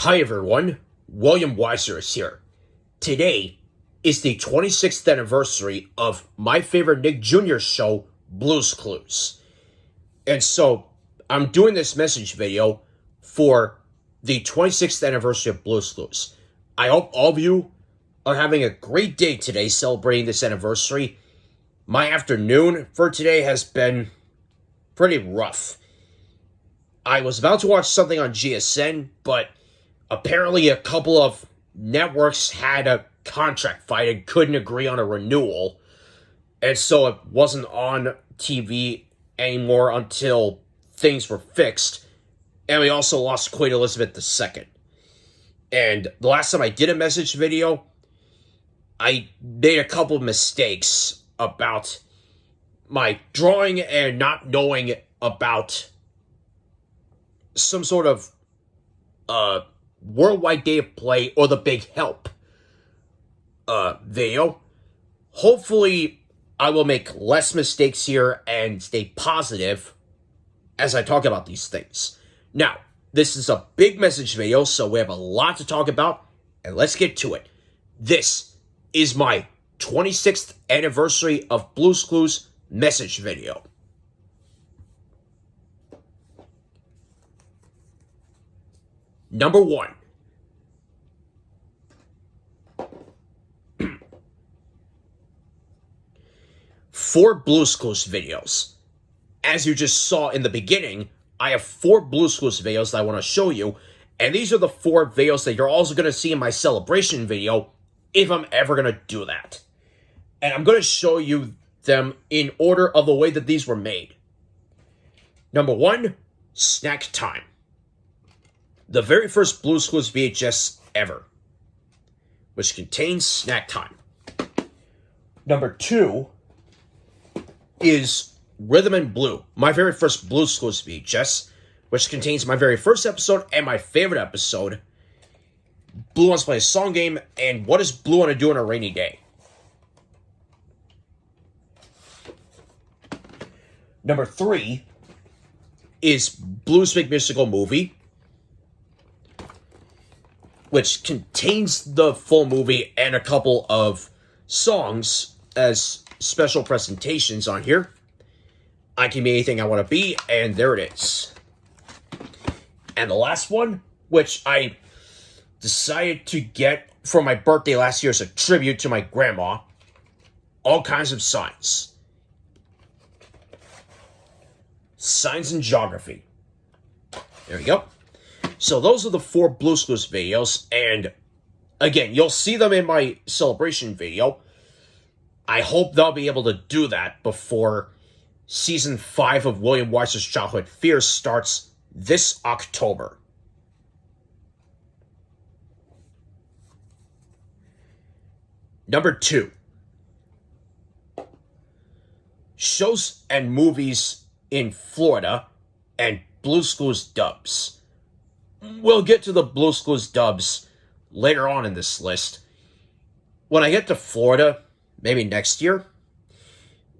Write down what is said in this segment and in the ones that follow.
Hi everyone, William Weyser is here. Today is the 26th anniversary of my favorite Nick Jr. show, Blue's Clues. And so I'm doing this message video for the 26th anniversary of Blue's Clues. I hope all of you are having a great day today celebrating this anniversary. My afternoon for today has been pretty rough. I was about to watch something on GSN, but apparently a couple of networks had a contract fight and couldn't agree on a renewal. And so it wasn't on TV anymore until things were fixed. And we also lost Queen Elizabeth II. And the last time I did a message video, I made a couple of mistakes about my drawing and not knowing about some sort of Worldwide Day of Play or the Big Help video. Hopefully, I will make less mistakes here and stay positive as I talk about these things. Now, this is a big message video, so we have a lot to talk about, and let's get to it. This is my 26th anniversary of Blue's Clues message video. Number 1. Four Blue's Clues videos. As you just saw in the beginning, I have 4 Blue's Clues videos that I want to show you, and these are the 4 videos that you're also going to see in my celebration video, if I'm ever going to do that. And I'm going to show you them in order of the way that these were made. Number 1, Snack Time. The very first Blue's Clues VHS ever, which contains Snack Time. Number 2 is Rhythm and Blue, my very first Blue's Clues VHS, which contains my very first episode and my favorite episode, Blue Wants to Play a Song Game, and What Does Blue Want to Do on a Rainy Day? Number 3 is Blue's Big Musical Movie, which contains the full movie and a couple of songs as special presentations on here. I Can Be Anything I Want to Be, and there it is. And the last one, which I decided to get for my birthday last year as a tribute to my grandma, All Kinds of Signs. Science and Geography. There you go. So those are the 4 Blue's Clues videos, and again, you'll see them in my celebration video. I hope they'll be able to do that before Season 5 of William Weyser's Childhood Fears starts this October. Number 2. Shows and movies in Florida and Blue's Clues dubs. We'll get to the Blue's Clues dubs later on in this list. When I get to Florida, maybe next year,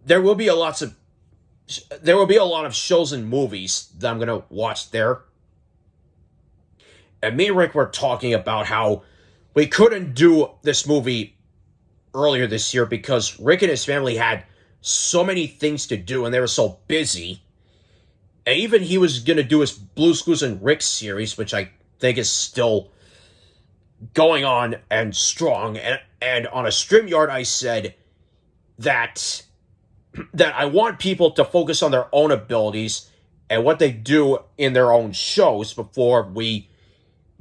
there will be a lot of shows and movies that I'm going to watch there. And me and Rick were talking about how we couldn't do this movie earlier this year because Rick and his family had so many things to do and they were so busy. And even he was going to do his Blue's Clues and Rick series, which I think is still going on and strong. And on a StreamYard, I said that I want people to focus on their own abilities and what they do in their own shows before we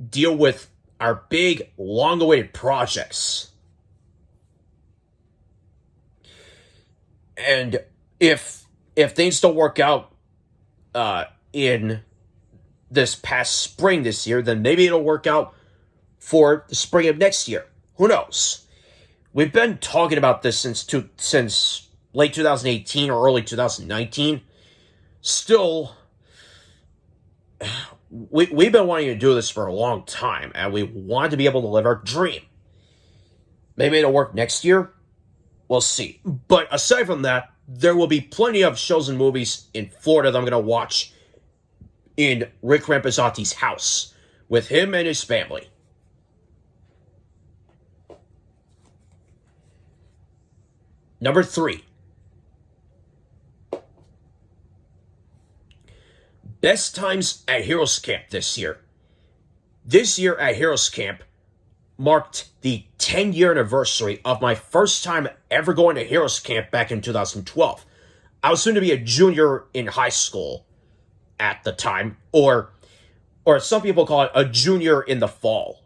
deal with our big, long-awaited projects. And if things don't work out in this past spring this year, then maybe it'll work out for the spring of next year. Who knows? We've been talking about this since late 2018 or early 2019. Still, we've been wanting to do this for a long time, and we want to be able to live our dream. Maybe it'll work next year. We'll see. But aside from that, there will be plenty of shows and movies in Florida that I'm going to watch in Rick Rampazotti's house, with him and his family. Number 3. Best times at Heroes Camp this year. This year at Heroes Camp marked the 10-year anniversary of my first time ever going to Heroes Camp back in 2012. I was soon to be a junior in high school at the time, or some people call it a junior in the fall.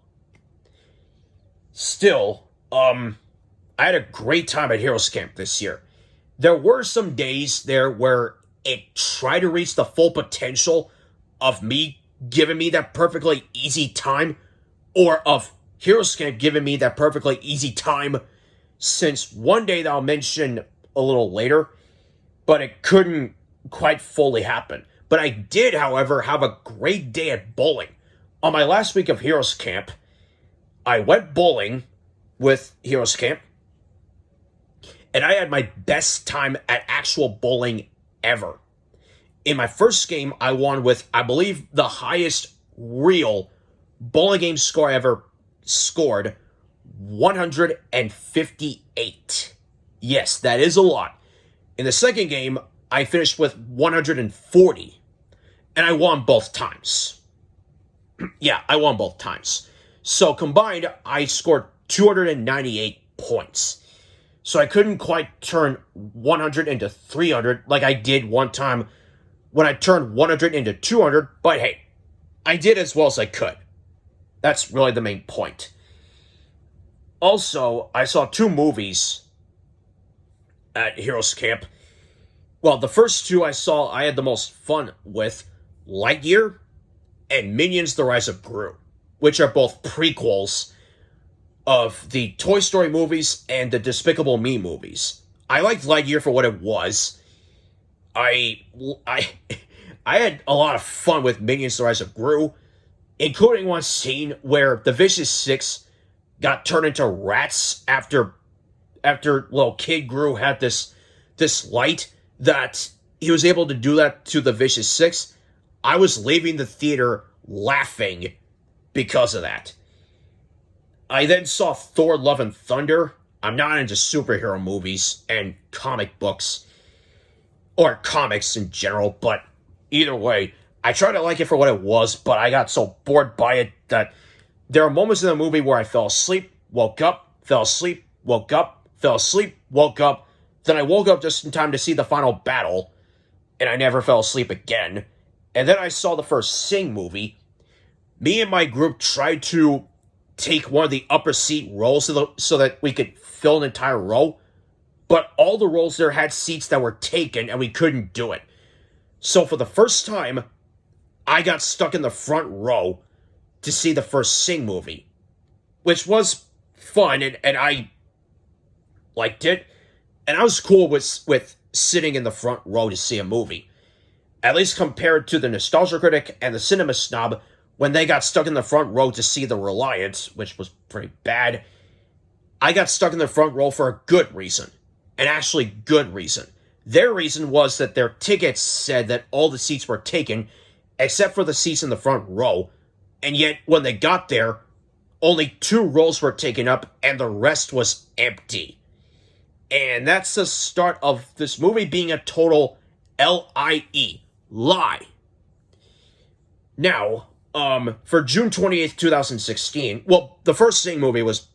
Still, I had a great time at Heroes Camp this year. There were some days there where it tried to reach the full potential of me giving me that perfectly easy time, or of Heroes Camp giving me that perfectly easy time, since one day that I'll mention a little later, but it couldn't quite fully happen. But I did, however, have a great day at bowling. On my last week of Heroes Camp, I went bowling with Heroes Camp, and I had my best time at actual bowling ever. In my first game, I won with, I believe, the highest real bowling game score I ever scored, 158. Yes, that is a lot. In the second game, I finished with 140, and I won both times. Yeah, I won both times. So combined, I scored 298 points. So I couldn't quite turn 100 into 300 like I did one time when I turned 100 into 200, but hey, I did as well as I could. That's really the main point. Also, I saw 2 movies at Heroes Camp. Well, the first 2 I saw I had the most fun with, Lightyear and Minions: The Rise of Gru, which are both prequels of the Toy Story movies and the Despicable Me movies. I liked Lightyear for what it was. I had a lot of fun with Minions: The Rise of Gru, including one scene where the Vicious Six got turned into rats after little Kid Gru had this light that he was able to do that to the Vicious Six. I was leaving the theater laughing because of that. I then saw Thor: Love and Thunder. I'm not into superhero movies and comic books, or comics in general, but either way, I tried to like it for what it was, but I got so bored by it that there are moments in the movie where I fell asleep, woke up, fell asleep, woke up, fell asleep, woke up, then I woke up just in time to see the final battle, and I never fell asleep again. And then I saw the first Sing movie. Me and my group tried to take one of the upper seat rows so that we could fill an entire row, but all the rows there had seats that were taken, and we couldn't do it. So for the first time, I got stuck in the front row to see the first Sing movie, which was fun, and I liked it, and I was cool with sitting in the front row to see a movie. At least compared to the Nostalgia Critic and the Cinema Snob, when they got stuck in the front row to see The Reliant, which was pretty bad. I got stuck in the front row for a good reason. An actually good reason. Their reason was that their tickets said that all the seats were taken, except for the seats in the front row, and yet when they got there, only 2 rows were taken up and the rest was empty. And that's the start of this movie being a total L-I-E, lie. Now, for June 28th, 2016, well, the first Sing movie was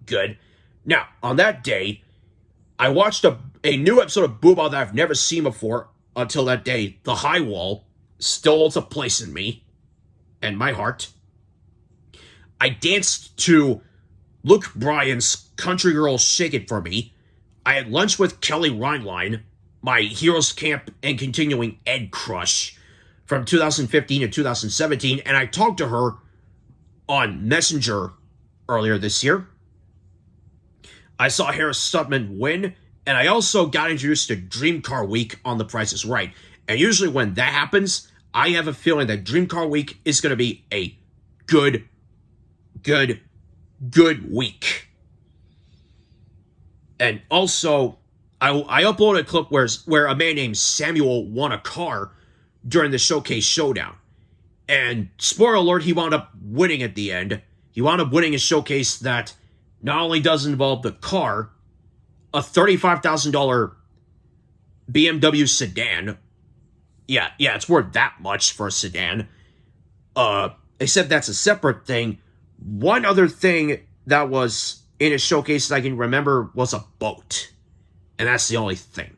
good. Now, on that day, I watched a new episode of Boo Bah that I've never seen before until that day. The High Wall still holds a place in me and my heart. I danced to Luke Bryan's Country Girls Shake It For Me. I had lunch with Kelly Rhineline, my Heroes Camp and continuing Ed crush from 2015 to 2017, and I talked to her on Messenger earlier this year. I saw Harris Stutman win, and I also got introduced to Dream Car Week on The Price is Right. And usually when that happens, I have a feeling that Dream Car Week is going to be a good week. And also, I uploaded a clip where a man named Samuel won a car during the Showcase Showdown. And spoiler alert, he wound up winning at the end. He wound up winning a showcase that not only does involve the car, a $35,000 BMW sedan. Yeah, it's worth that much for a sedan. Except that's a separate thing. One other thing that was in his showcase that I can remember was a boat. And that's the only thing.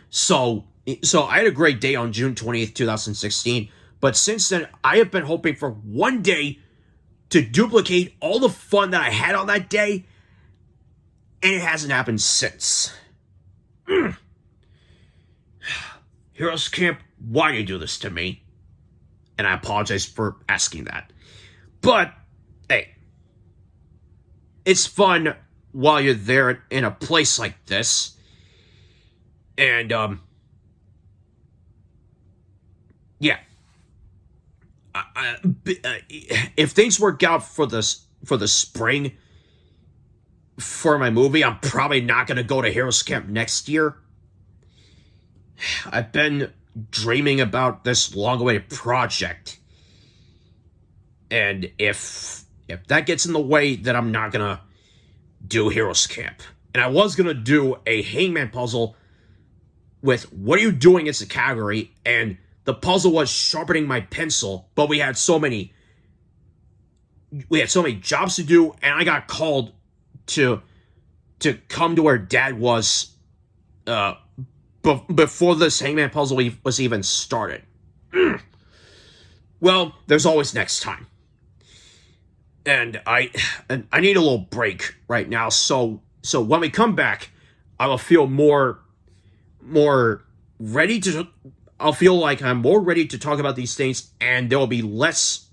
So I had a great day on June 20th, 2016. But since then, I have been hoping for one day to duplicate all the fun that I had on that day. And it hasn't happened since. Heroes Camp, why do you do this to me? And I apologize for asking that. But, hey, it's fun while you're there in a place like this. And, yeah. If things work out for the spring for my movie, I'm probably not going to go to Heroes Camp next year. I've been dreaming about this long-awaited project. And if that gets in the way, then I'm not going to do Heroes Camp. And I was going to do a hangman puzzle with what are you doing as a category, and the puzzle was sharpening my pencil, but we had so many jobs to do, and I got called to come to where Dad was before this hangman puzzle was even started. Well, there's always next time. And I need a little break right now, so when we come back, I will feel more ready to... I'll feel like I'm more ready to talk about these things, and there will be less...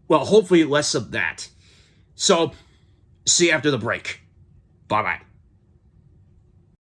well, hopefully less of that. So, see you after the break. Bye-bye.